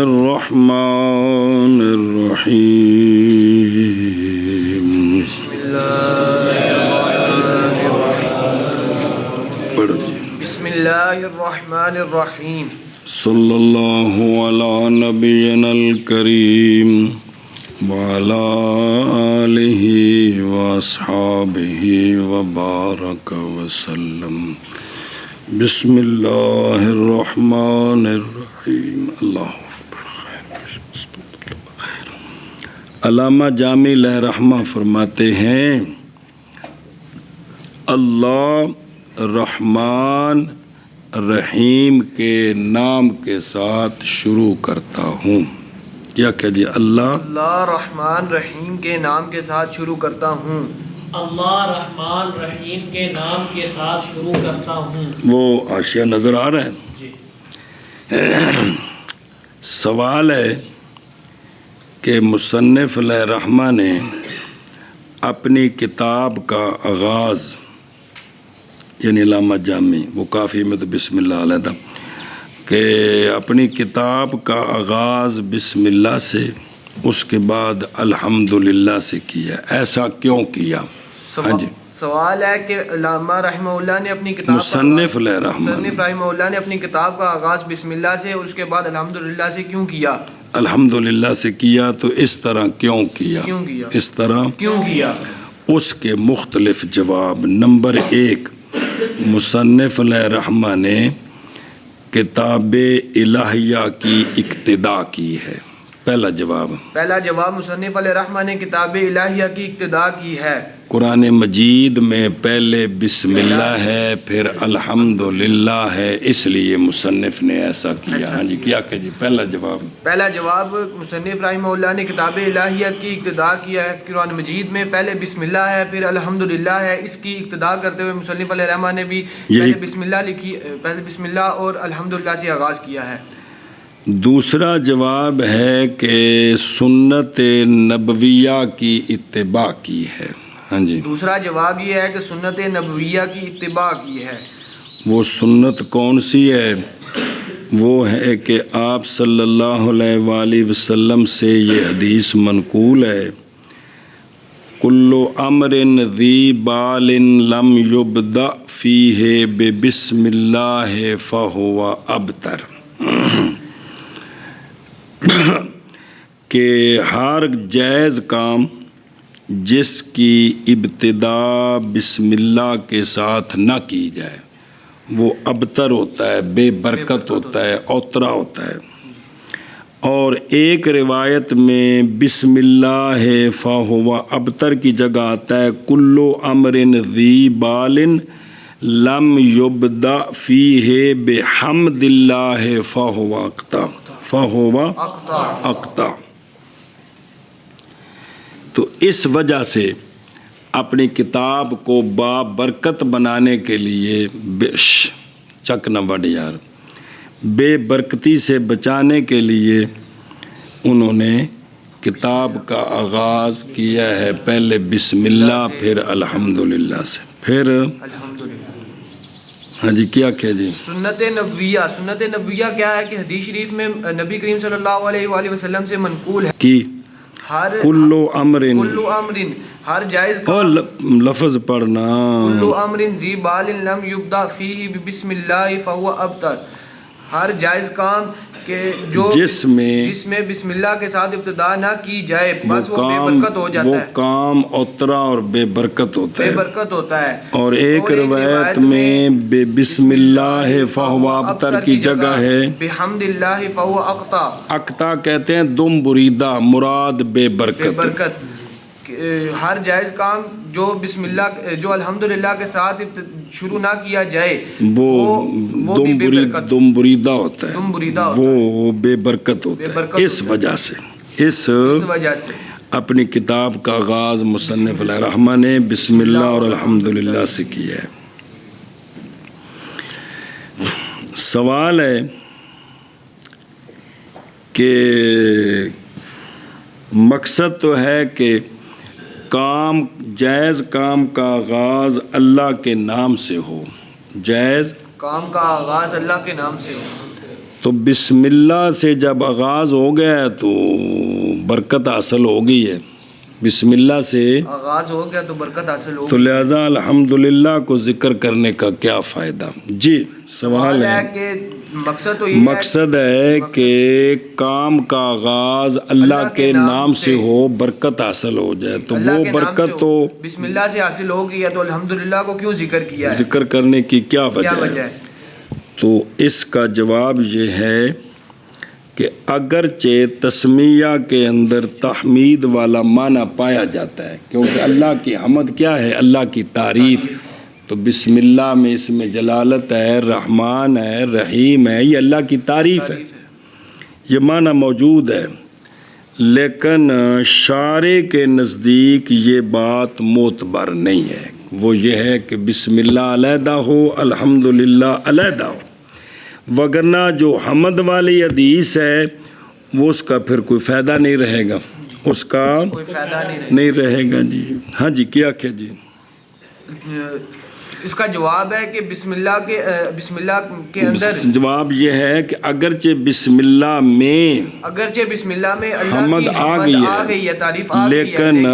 الرحمن الرحیم پڑھو جی بسم اللہ الرحمن الرحیم صلی اللہ علی نبینا الکریم وعلی آلہ واصحابہ وبارک وسلم بسم اللہ الرحمن الرحیم اللہ علامہ جامی علیہ رحمہ فرماتے ہیں اللہ رحمان رحیم کے نام کے ساتھ شروع کرتا ہوں. کیا کہ جی اللہ رحمان رحیم کے نام کے ساتھ شروع کرتا ہوں. اللہ رحمان رحیم کے نام کے ساتھ شروع کرتا ہوں. وہ حاشیہ نظر آ رہا ہے جی. سوال ہے کہ مصنف علیہ رحمہ نے اپنی کتاب کا آغاز یعنی علامہ جامی وہ کافی میں تو بسم اللہ علیہ تھا کہ اپنی کتاب کا آغاز بسم اللہ سے اس کے بعد الحمدللہ سے کیا. ایسا کیوں کیا؟ ہاں جی سوال ہے کہ علامہ رحمہ اللہ نے اپنی کتاب مصنف علیہ رحمہ نے اپنی کتاب کا آغاز بسم اللہ سے اور اس کے بعد الحمدللہ سے کیوں کیا؟ الحمدللہ سے کیا تو اس طرح کیوں کیا؟ اس طرح کیوں کیا؟ اس کے مختلف جواب. نمبر 1 مصنف علیہ رحمہ نے کتاب الہیہ کی ابتدا کی ہے. پہلا جواب مصنف علیہ رحمہ نے کتاب الہیہ کی ابتدا کی ہے. قرآن مجید میں پہلے بسم اللہ ہے پھر الحمدللہ ہے اس لیے مصنف نے ایسا کیا. ہاں جی کیا کہ جی پہلا جواب مصنف رحمہ اللہ نے کتاب الہیہ کی ابتدا کیا ہے. قرآن مجید میں پہلے بسم اللہ ہے پھر الحمدللہ ہے. اس کی ابتدا کرتے ہوئے مصنف علیہ رحمہ نے بھی پہلے بسم اللہ اور الحمدللہ سے آغاز کیا ہے. دوسرا جواب ہے کہ سنت نبویہ کی اتباع کی ہے. ہاں جی دوسرا جواب یہ ہے کہ سنت نبویہ کی اتباع کی ہے. وہ سنت کون سی ہے؟ وہ ہے کہ آپ صلی اللہ علیہ وآلہ وسلم سے یہ حدیث منقول ہے کل امر ذی بال لم یبدأ فیہ ببسم اللہ فہو ابتر کہ ہر جائز کام جس کی ابتدا بسم اللہ کے ساتھ نہ کی جائے وہ ابتر ہوتا ہے، بے برکت ہوتا ہے، اوترا ہوتا ہے. اور ایک روایت میں بسم اللہ فہو ابتر کی جگہ آتا ہے کل امر ذی بال لم یبدأ فیہ بحمد اللہ فہو اقطع. تو اس وجہ سے اپنی کتاب کو بابرکت بنانے کے لیے چک نہ بڑھ یار بے برکتی سے بچانے کے لیے انہوں نے کتاب کا آغاز کیا ہے پہلے بسم اللہ پھر الحمدللہ سے پھر ہاں جی کیا کہ جی سنت نبویہ کیا ہے کہ حدیث شریف میں نبی کریم صلی اللہ علیہ وآلہ وسلم سے منقول ہے کہ کل امر ہر جائز اور لفظ پڑھنا کل امر ذی بال لم یبدأ فیہ بسم اللہ فہو ابتر. ہر جائز کام کہ جو جس میں بسم اللہ کے ساتھ ابتدا نہ کی جائے بس وہ بے برکت ہو جاتا ہے. وہ کام اوترا اور بے برکت ہوتا ہے. اور ایک روایت میں بے بسم اللہ فہو ابتر کی جگہ ہے بحمد اللہ فہو اقطع. اقطع کہتے ہیں دم بریدہ مراد بے برکت. ہر جائز کام جو بسم اللہ جو الحمدللہ کے ساتھ شروع نہ کیا جائے وہ دم بریدہ ہوتا ہے، وہ بے برکت ہوتا ہے. اس وجہ سے اپنی کتاب کا آغاز مصنف علیہ رحمہ نے بسم اللہ اور الحمدللہ سے کیا ہے. سوال ہے کہ مقصد تو ہے کہ جائز کام کا آغاز اللہ کے نام سے ہو. جائز کام کا آغاز اللہ کے نام سے ہو. تو بسم اللہ سے جب آغاز ہو گیا تو برکت حاصل ہو گئی ہے، بسم اللہ سے آغاز ہو گیا تو برکت حاصل ہو تو لہٰذا الحمدللہ کو ذکر کرنے کا کیا فائدہ؟ جی سوال ہے کہ مقصد تو یہ مقصد ہے کہ کام کا آغاز اللہ کے نام سے ہو، برکت حاصل ہو جائے، تو وہ برکت تو بسم اللہ سے حاصل ہو گئی ہے، تو الحمدللہ کو کیوں ذکر کیا ہے؟ ذکر کرنے کی کیا کیا وجہ وجہ ہے؟ ہے؟ تو اس کا جواب یہ ہے کہ اگرچہ تسمیہ کے اندر تحمید والا معنی پایا جاتا ہے، کیونکہ اللہ کی حمد کیا ہے؟ اللہ کی تعریف، تو بسم اللہ میں اس میں جلالت ہے، رحمان ہے، رحیم ہے، یہ اللہ کی تعریف ہے، یہ معنی موجود ہے، لیکن شارع کے نزدیک یہ بات معتبر نہیں ہے، وہ یہ ہے کہ بسم اللہ علیحدہ ہو، الحمدللہ علیحدہ ہو، وگرنہ جو حمد والی حدیث ہے وہ اس کا پھر کوئی فائدہ نہیں رہے گا، اس کا کوئی فائدہ نہیں رہے گا۔ جی ہاں جی کیا کہ جی اس کا جواب ہے کہ بسم اللہ کے اندر جواب یہ ہے کہ اگرچہ بسم اللہ میں بسم اللہ میں اللہ حمد کی آ گئی ہے، تعریف آ گئی ہے، لیکن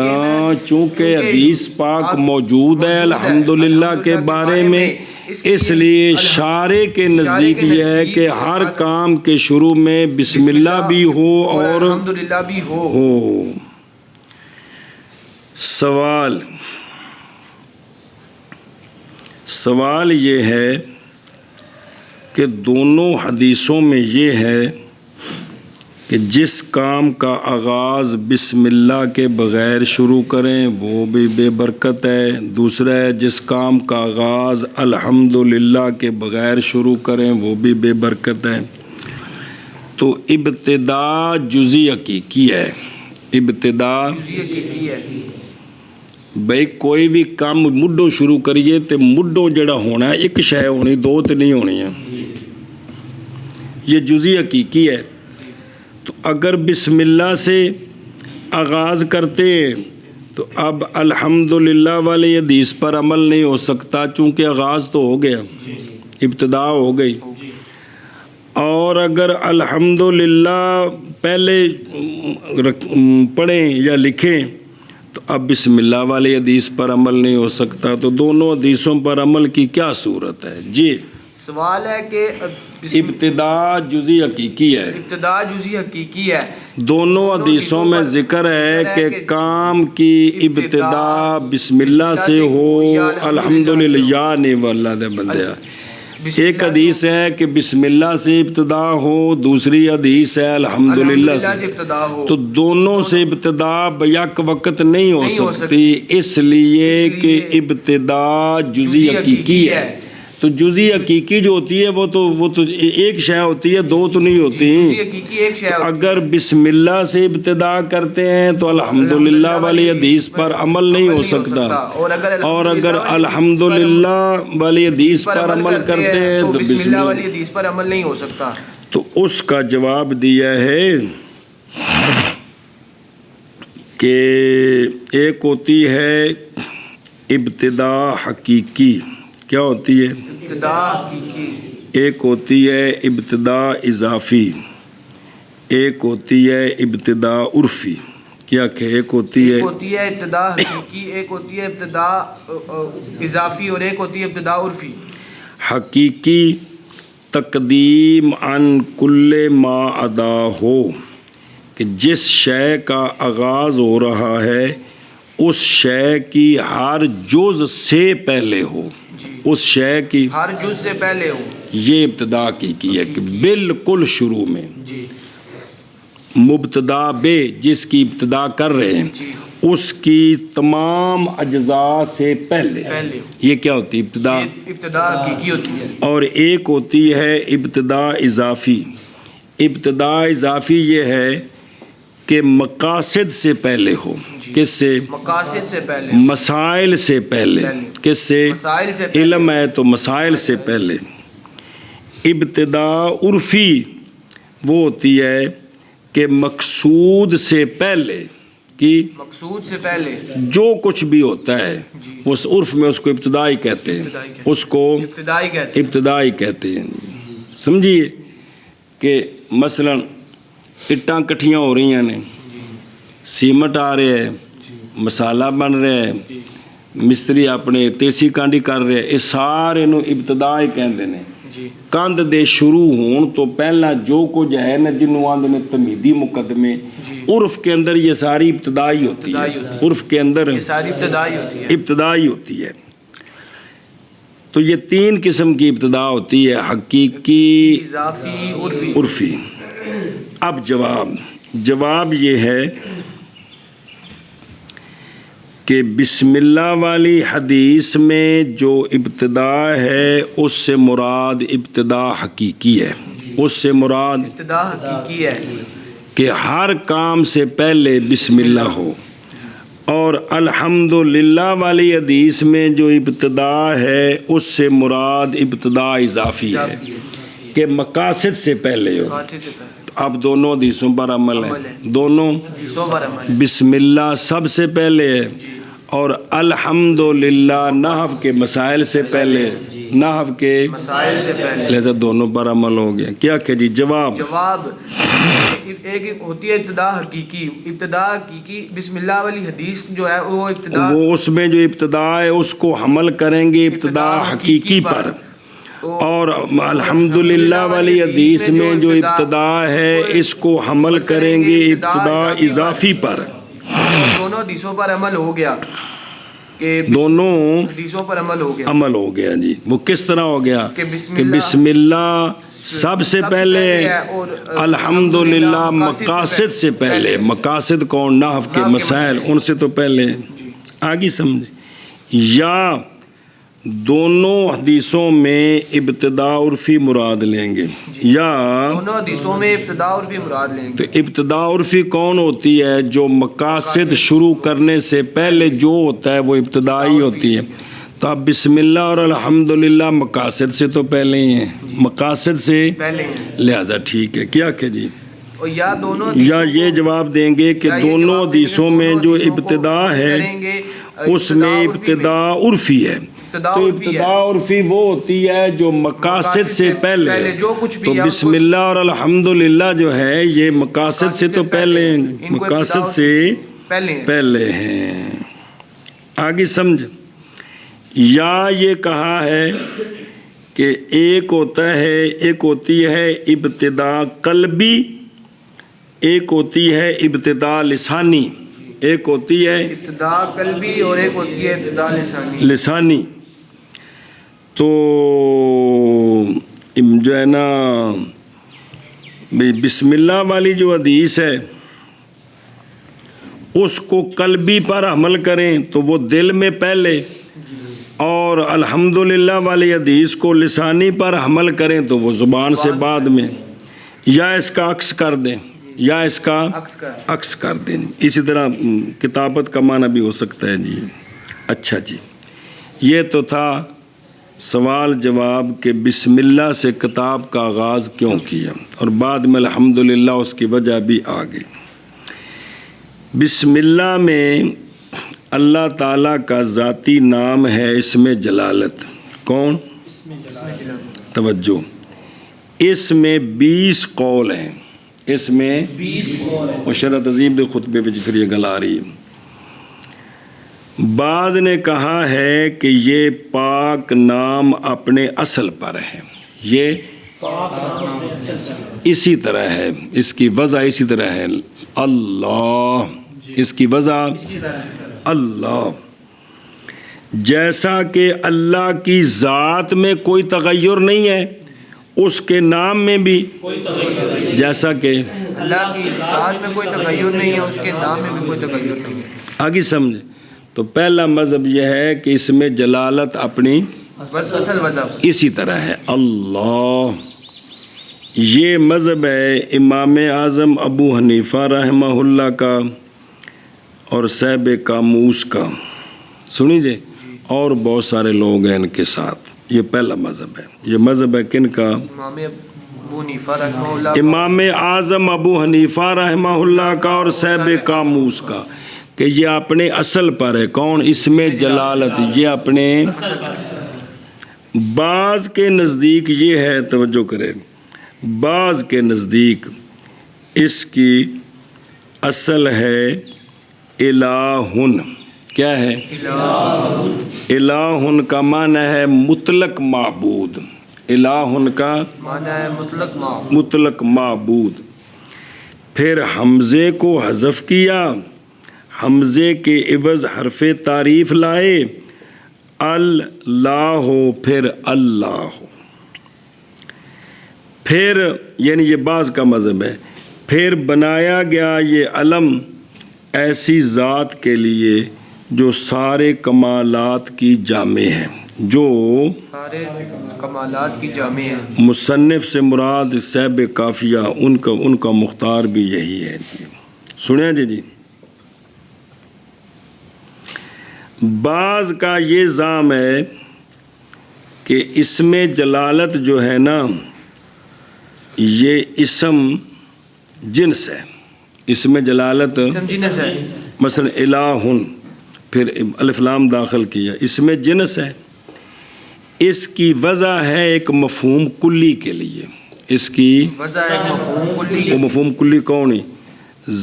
چونکہ حدیث پاک موجود ہے الحمدللہ کے بارے میں، اس لیے شارع کے نزدیک یہ ہے کہ ہر کام کے شروع میں بسم اللہ بھی ہو اور الحمدللہ بھی ہو۔ سوال یہ ہے کہ دونوں حدیثوں میں یہ ہے کہ جس کام کا آغاز بسم اللہ کے بغیر شروع کریں وہ بھی بے برکت ہے، دوسرا ہے جس کام کا آغاز الحمدللہ کے بغیر شروع کریں وہ بھی بے برکت ہے۔ تو ابتدا جزئی حقیقی ہے، ابتدا بھئی کوئی بھی کام مڈو شروع کریے تو مڈو جڑا ہونا ہے ایک شے ہونی، دو تو نہیں ہونی ہے، یہ جزئی حقیقی ہے۔ تو اگر بسم اللہ سے آغاز کرتے ہیں تو اب الحمدللہ والی حدیث پر عمل نہیں ہو سکتا، چونکہ آغاز تو ہو گیا، ابتدا ہو گئی، اور اگر الحمدللہ پہلے پڑھیں یا لکھیں تو اب بسم اللہ والی حدیث پر عمل نہیں ہو سکتا، تو دونوں حدیثوں پر عمل کی کیا صورت ہے؟ جی سوال ہے کہ ابتدا جزئی حقیقی ہے، ابتدا جزئی حقیقی ہے، دونوں حدیثوں میں ذکر ہے کہ کام کی ابتدا بسم اللہ سے ہو، الحمدللہ یا نہیں واللہ دے بندیا۔ ایک حدیث ہے کہ بسم اللہ سے ابتدا ہو، دوسری حدیث ہے الحمدللہ سے، تو دونوں سے ابتدا بیک وقت نہیں ہو سکتی، اس لیے کہ ابتدا جزئی حقیقی ہے۔ تو جزئی حقیقی جو ہوتی ہے وہ تو ایک شے ہوتی ہے، دو تو نہیں ہوتی۔ اگر بسم اللہ سے ابتدا کرتے ہیں تو الحمدللہ والی حدیث پر عمل نہیں ہو سکتا، اور اگر الحمدللہ والی حدیث پر عمل کرتے ہیں تو بسم اللہ والی حدیث پر عمل نہیں ہو سکتا۔ تو اس کا جواب دیا ہے کہ ایک ہوتی ہے ابتدا حقیقی، کیا ہوتی ہے؟ ابتدا حقیقی۔ ایک ہوتی ہے ابتدا اضافی، ایک ہوتی ہے ابتدا عرفی، کیا کہ ایک ہوتی ہے ابتدا حقیقی، ایک ہوتی ہے ابتدا اضافی، اور ایک ہوتی ہے ابتدا عرفی۔ حقیقی تقدیم عن کل ما ادا ہو، کہ جس شے کا آغاز ہو رہا ہے اس شے کی ہر جز سے پہلے ہو، اس شے کی ہر جز سے پہلے ہو، یہ ابتدا کی ہے کہ بالکل شروع میں مبتدا بے جس کی ابتدا کر رہے ہیں اس کی تمام اجزاء سے پہلے، یہ کیا ہوتی ہے؟ ابتدا حقیقی ہوتی ہے۔ اور ایک ہوتی ہے ابتدا اضافی۔ ابتدا اضافی یہ ہے کہ مقاصد سے پہلے ہو، کس سے؟ مقاصد سے پہلے، مسائل سے پہلے، کس سے؟ مسائل سے پہلے، علم ہے تو مسائل سے پہلے۔ ابتدا عرفی وہ ہوتی ہے کہ مقصود سے پہلے، کی مقصود سے پہلے جو کچھ بھی ہوتا ہے اس عرف میں اس کو ابتدائی کہتے ہیں، اس کو ابتدائی کہتے ہیں، سمجھیے۔ کہ مثلاً اٹاں کٹھیاں ہو رہی ہیں، سیمنٹ آ رہا ہے، مسالہ بن رہا ہے، مستری اپنے تیسی کانڈی کر رہے، یہ سارے نو ابتدا ہی کہندے نے۔ کندھ دے شروع ہون تو پہلا جو کچھ ہے نا جنوں آندے نے تمیدی مقدمے، عرف کے اندر یہ ساری ابتدائی ہوتی ہے، عرف کے اندر یہ ساری ابتدائی ہوتی ہے۔ ابتدائی ہوتی ہے۔ تو یہ تین قسم کی ابتدا ہوتی ہے، حقیقی، اضافی، عرفی۔ اب جواب یہ ہے کہ بسم اللہ والی حدیث میں جو ابتدا ہے اس سے مراد ابتدا حقیقی ہے، اس سے مراد ابتدا حقیقی ہے کہ ہر کام سے پہلے بسم اللہ ہو، اور الحمدللہ والی حدیث میں جو ابتدا ہے اس سے مراد ابتدا اضافی ہے کہ مقاصد سے پہلے ہو۔ قاصد سے پہلے اب دونوں حدیثوں پر عمل ہے، دونوں حدیثوں پر عمل ہے۔ بسم اللہ سب سے پہلے ہے اور الحمدللہ نحو کے مسائل سے پہلے، نحو کے مسائل سے پہلے، لہذا دونوں پر عمل ہو گیا۔ کیا کہ جی جواب ایک ہوتی ہے ابتدا حقیقی، ابتدا حقیقی بسم اللہ والی حدیث جو ہے وہ ابتدا، وہ اس میں جو ابتدا ہے اس کو حمل کریں گے ابتدا حقیقی پر، اور الحمدللہ والی حدیث میں جو ابتدا ہے اس کو حمل کریں گے ابتدا اضافی پر۔ دونوں حدیثوں پر عمل ہو گیا کہ دونوں حدیثوں پر عمل ہو گیا۔ عمل ہو گیا جی۔ وہ کس طرح ہو گیا کہ کہ بسم اللہ سب سے پہلے، اور الحمدللہ مقاصد سے پہلے۔ مقاصد کون؟ نحو کے مسائل، ان سے تو پہلے۔ آگے سمجھے، یا دونوں حدیثوں میں ابتدا عرفی مراد لیں گے، یا دونوں حدیثوں میں ابتدا عرفی مراد لیں گے۔ تو ابتدا عرفی کون ہوتی ہے؟ جو مقاصد شروع کرنے سے پہلے جو ہوتا ہے وہ ابتدائی ہوتی ہے۔ تو اب بسم اللہ اور الحمدللہ مقاصد سے تو پہلے ہی ہیں، مقاصد سے پہلے ہیں، لہذا ٹھیک ہے۔ کیا کہ جی، اور یا دونوں یا یہ جواب دیں گے کہ دونوں حدیثوں میں جو ابتدا ہے اس میں ابتدا عرفی ہے۔ تو ابتدا عرفی وہ ہوتی ہے جو مقاصد سے پہلے، تو بسم اللہ اور الحمدللہ جو ہے یہ مقاصد سے تو پہلے، مقاصد سے پہلے ہیں۔ آگے سمجھ، یا یہ کہا ہے کہ ایک ہوتی ہے ابتدا قلبی، ایک ہوتی ہے ابتدا لسانی، ایک ہوتی ہے ابتدا قلبی اور ایک ہوتی ہے ابتدا لسانی۔ تو جو ہے نا بسم اللہ والی جو حدیث ہے اس کو قلبی پر عمل کریں تو وہ دل میں پہلے، اور الحمدللہ والی حدیث کو لسانی پر عمل کریں تو وہ زبان سے بعد میں، یا اس کا عکس کر دیں، یا اس کا عکس کر دیں۔ اسی طرح کتابت کا معنی بھی ہو سکتا ہے جی۔ اچھا جی، یہ تو تھا سوال جواب کہ بسم اللہ سے کتاب کا آغاز کیوں کیا، اور بعد میں الحمدللہ اس کی وجہ بھی آ گئی۔ بسم اللہ میں اللہ تعالیٰ کا ذاتی نام ہے اسم جلالت۔ کون؟ توجہ، اس میں 20 قول ہیں، اس میں 20 قول ہیں، شرح تہذیب دے خطبے میں پھر یہ گل آ رہی ہے۔ بعض نے کہا ہے کہ یہ پاک نام اپنے اصل پر ہے، یہ اسی طرح ہے، اس کی وضع اسی طرح ہے، اللہ، اس کی وضع اللہ، جیسا کہ اللہ کی ذات میں کوئی تغیر نہیں ہے اس کے نام میں بھی کوئی تغیر نہیں ہے، جیسا کہ اللہ کی ذات میں کوئی تغیر نہیں ہے اس کے نام میں بھی کوئی تغیر نہیں ہے۔ آگے سمجھے، تو پہلا مذہب یہ ہے کہ اس میں جلالت اپنی اصل مذہب اسی طرح ہے، اللہ۔ یہ مذہب ہے امام اعظم ابو حنیفہ رحمہ اللہ کا اور صاحب قاموس کا، سنیجے، اور بہت سارے لوگ ہیں ان کے ساتھ۔ یہ پہلا مذہب ہے۔ یہ مذہب ہے کن کا؟ امام ابو حنیفہ رحمہ اللہ، امام اعظم ابو حنیفہ رحمہ اللہ کا اور صاحب قاموس کا، کہ یہ اپنے اصل پر ہے۔ کون؟ اس میں جلالت، یہ اپنے۔ بعض کے نزدیک یہ ہے، توجہ کرے، بعض کے نزدیک اس کی اصل ہے الہن. کیا ہے؟ الہن کا معنی ہے مطلق معبود. الہن کا معنی ہے مطلق مطلق معبود. پھر حمزے کو حذف کیا، حمزے کے عوض حرف تعریف لائے، اللہ ہو پھر اللہ ہو. پھر یعنی یہ بعض کا مذہب ہے. پھر بنایا گیا یہ علم ایسی ذات کے لیے جو سارے کمالات کی جامع ہے. جو سارے کمالات کی جامع ہے. مصنف سے مراد صاحب کافیہ ان کا مختار بھی یہی ہے. سنیں جی. بعض کا یہ ذام ہے کہ اسم جلالت جو ہے نا یہ اسم جنس ہے. اسم جلالت جنس ہے. مثلا الہن پھر الف لام داخل کیا، اسم جنس ہے. اس کی وضع ہے ایک مفہوم کلی کے لیے. اس کی وضع ہے مفہوم کلی. وہ مفہوم کلی کون ہے؟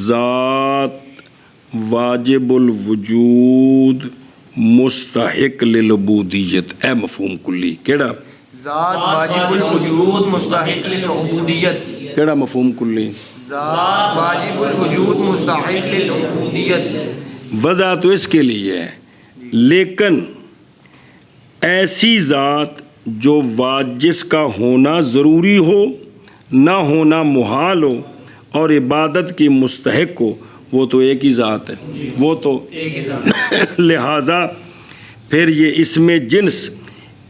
ذات واجب الوجود مستحق للعبودیت. اے مفہوم کلی کیڑا؟ ذات واجب الوجود مستحق للعبودیت. کیڑا مفہوم کلی؟ ذات واجب الوجود مستحق للعبودیت. وضع تو اس کے لیے ہے، لیکن ایسی ذات جو جس کا ہونا ضروری ہو، نہ ہونا محال ہو اور عبادت کی مستحق ہو، وہ تو ایک ہی ذات ہے. وہ تو لہٰذا پھر یہ اسم جنس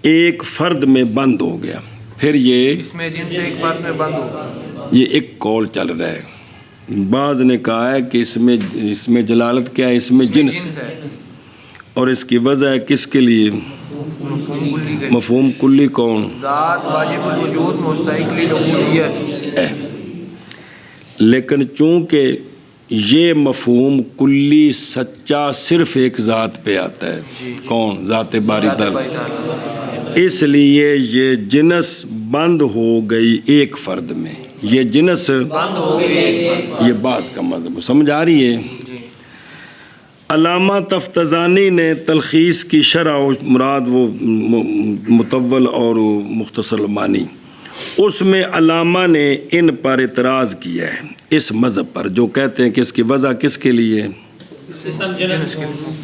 ایک فرد میں بند ہو گیا. پھر یہ اس میں جنس ایک فرد میں بند ہوگا. یہ ایک قول چل رہا ہے. بعض نے کہا ہے کہ اس میں جلالت کیا ہے؟ اس میں جنس ہے. اور اس کی وجہ ہے کس کے لیے؟ مفہوم کلی کون؟ ذات واجب الوجود مستحق للعبودیت. لیکن چونکہ یہ مفہوم کلی سچا صرف ایک ذات پہ آتا ہے. کون؟ ذات باری تعالیٰ. اس لیے یہ جنس بند ہو گئی ایک فرد میں. یہ جنس بند ہو گئی. یہ بعض کا مذہب سمجھ آ رہی ہے. علامہ تفتزانی نے تلخیص کی شرح مراد وہ مطول اور مختصر المانی، اس میں علامہ نے ان پر اعتراض کیا ہے اس مذہب پر جو کہتے ہیں کہ اس کی وضع کس کے لیے؟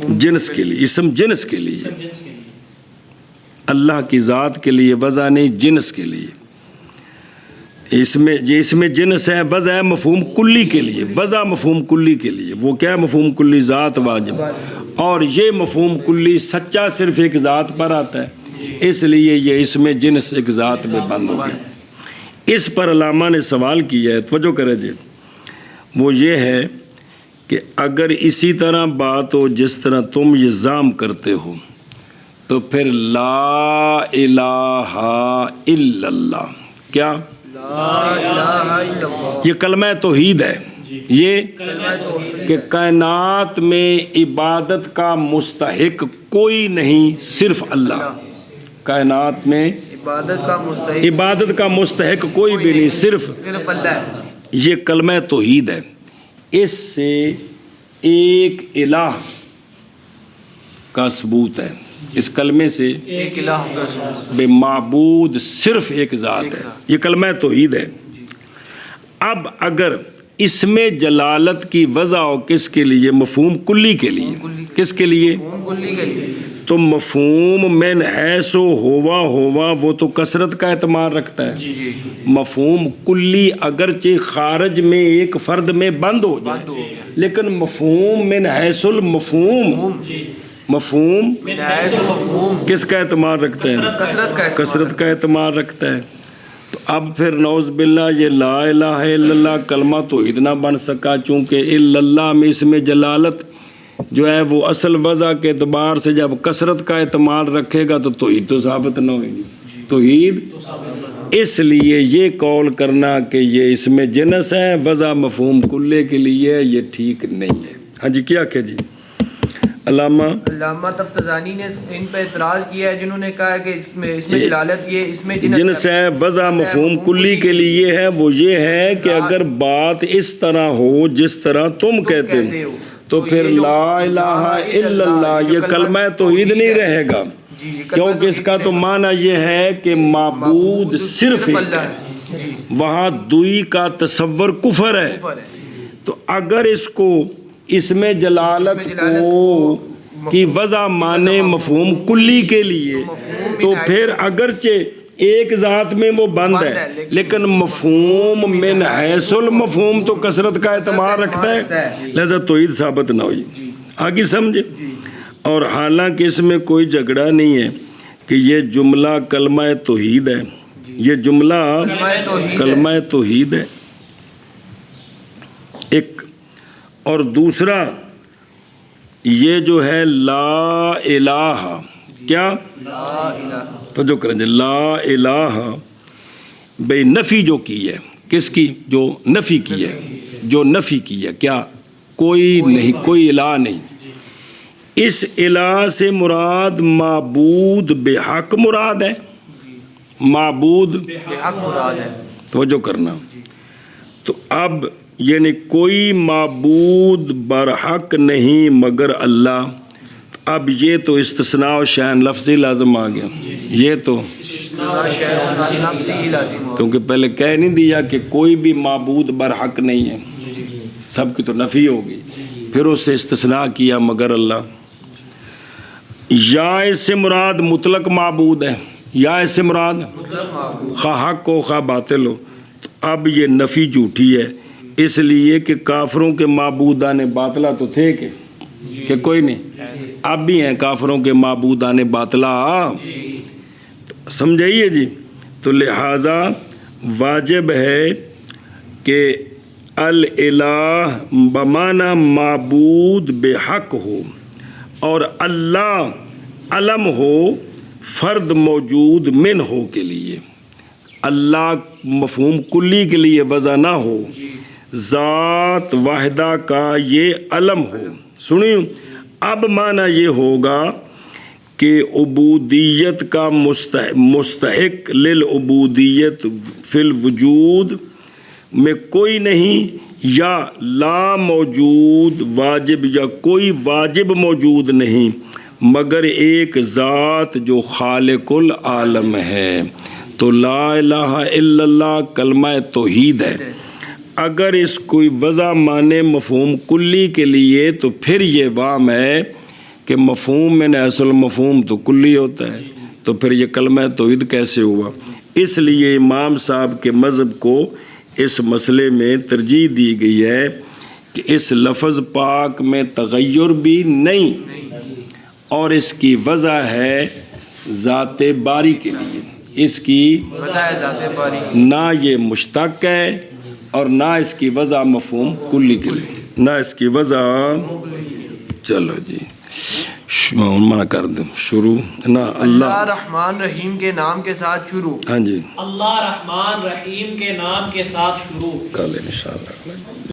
جنس کے لیے. اسم جنس کے لیے، اللہ کی ذات کے لیے وضع نہیں، جنس کے لیے. اس میں جنس ہے، وضع ہے مفہوم کلی کے لیے. وضع مفہوم کلی کے لیے وہ کیا ہے؟ مفہوم کلی ذات واجب. اور یہ مفہوم کلی سچا صرف ایک ذات پر آتا ہے، اس لیے یہ اس میں جنس ایک ذات میں بند ہو گیا. اس پر علامہ نے سوال کیا ہے، توجہ کرے جی. وہ یہ ہے کہ اگر اسی طرح بات ہو جس طرح تم یہ ذام کرتے ہو تو پھر لا الہ الا اللہ کیا؟ لا الہ الا اللہ. یہ کلمہ توحید ہے. یہ کہ کائنات میں عبادت کا مستحق کوئی نہیں، صرف اللہ. کائنات میں عبادت کا مستحق کوئی بھی نہیں، صرف اللہ. یہ کلمہ توحید ہے. اس سے ایک الہ کا ثبوت ہے. اس کلمے سے ایک الہ کا ثبوت، بے معبود صرف ایک ذات ہے. یہ کلمہ توحید ہے. اب اگر اسم جلالت کی وضع ہو کس کے لیے؟ مفہوم کلی کے لیے. کس کے لیے؟ تو مفہوم من حیث ہوا وہ تو کثرت کا اعتماد رکھتا ہے. مفہوم کلی اگرچہ خارج میں ایک فرد میں بند ہو جائے، لیکن مفہوم من حیث المفہوم، مفہوم کس کا اعتماد رکھتا ہے؟ کثرت کا اعتماد رکھتا ہے. تو اب پھر نعوذ باللہ یہ لا الہ الا اللہ کلمہ تو اتنا بن سکا چونکہ الا اللہ میں اس میں جلالت جو ہے وہ اصل وضع کے اعتبار سے جب کثرت کا اعتماد رکھے گا تو توحید تو ثابت نہ ہوئے گی. توحید اس لیے یہ قول کرنا کہ یہ اس میں جنس ہے وضع مفہوم کلے کے لیے یہ ٹھیک نہیں ہے. ہاں جی کیا کہ جی علامہ علامہ تفتزانی نے ان پہ اعتراض کیا ہے جنہوں نے کہا ہے کہ اس میں جلالت یہ اس میں جنس ہے وضع مفہوم کلی کے لیے ہے، وہ یہ ہے کہ اگر بات اس طرح ہو جس طرح تم کہتے ہو تو پھر لا الہ الا اللہ یہ کلمہ توحید نہیں رہے گا، کیونکہ اس کا تو معنی یہ ہے کہ معبود صرف ایک ہے، وہاں دوئی کا تصور کفر ہے۔ تو اگر اس کو اس میں جلالت کو کی وضع مانے مفہوم کلی کے لیے تو پھر اگرچہ ایک ذات میں وہ بند ہے لیکن مفہوم من حیث المفہوم تو کثرت کا اعتبار رکھتا ہے، لہذا توحید ثابت نہ ہوئی۔ آگے سمجھے؟ اور حالانکہ اس میں کوئی جھگڑا نہیں ہے کہ یہ جملہ کلمہ توحید ہے، یہ جملہ کلمہ توحید ہے ایک، اور دوسرا یہ جو ہے لا الہ، کیا تو جو کریں لا الہ بے نفی جو کی ہے، کس کی؟ جو نفی کی ہے، جو نفی کی ہے، کیا؟ کوئی نہیں، کوئی الہ نہیں۔ اس الہ سے مراد معبود بے حق مراد ہے، معبود بے حق مراد ہے، توجہ کرنا۔ تو اب یعنی کوئی معبود برحق نہیں مگر اللہ، اب یہ تو استثناء و شأن لفظی لازم آ گیا، یہ تو کیونکہ پہلے کہہ نہیں دیا کہ کوئی بھی معبود برحق نہیں ہے، سب کی تو نفی ہوگی، پھر اس سے استثناء کیا مگر اللہ۔ یا اس سے مراد مطلق معبود ہے، یا اس سے مراد خواہ حق ہو خواہ باطل ہو، تو اب یہ نفی جھوٹی ہے، اس لیے کہ کافروں کے معبودان باطلہ تو تھے کہ کوئی نہیں، اب بھی ہیں کافروں کے معبودان باطلہ، سمجھائیے جی۔ تو لہٰذا واجب ہے کہ الالہ بمعنی معبود بے حق ہو اور اللہ علم ہو فرد موجود من ہو کے لیے، اللہ مفہوم کلی کے لیے وضع نہ ہو، ذات واحدہ کا یہ علم ہو۔ سنیے اب معنی یہ ہوگا کہ عبودیت کا مستحق للعبودیت فی الوجود میں کوئی نہیں، یا لا موجود واجب، یا کوئی واجب موجود نہیں مگر ایک ذات جو خالق العالم ہے۔ تو لا الہ الا اللہ کلمہ توحید ہے، اگر اس کوئی وضع مانے مفہوم کلی کے لیے تو پھر یہ وام ہے کہ مفہوم میں حیث المفہوم تو کلی ہوتا ہے، تو پھر یہ کلمہ توحید کیسے ہوا؟ اس لیے امام صاحب کے مذہب کو اس مسئلے میں ترجیح دی گئی ہے کہ اس لفظ پاک میں تغیر بھی نہیں، اور اس کی وضع ہے ذات باری کے لیے، اس کی وضع ہے ذات باری، نہ یہ مشتق ہے اور نہ اس کی وضع مفہوم کلی کے لیے، نہ اس کی وضع۔ چلو جی منع کر دیں شروع نا، اللہ رحمان رحیم کے نام کے ساتھ شروع۔ ہاں جی، اللہ رحمان رحیم کے نام کے ساتھ شروع۔ کل انشاءاللہ۔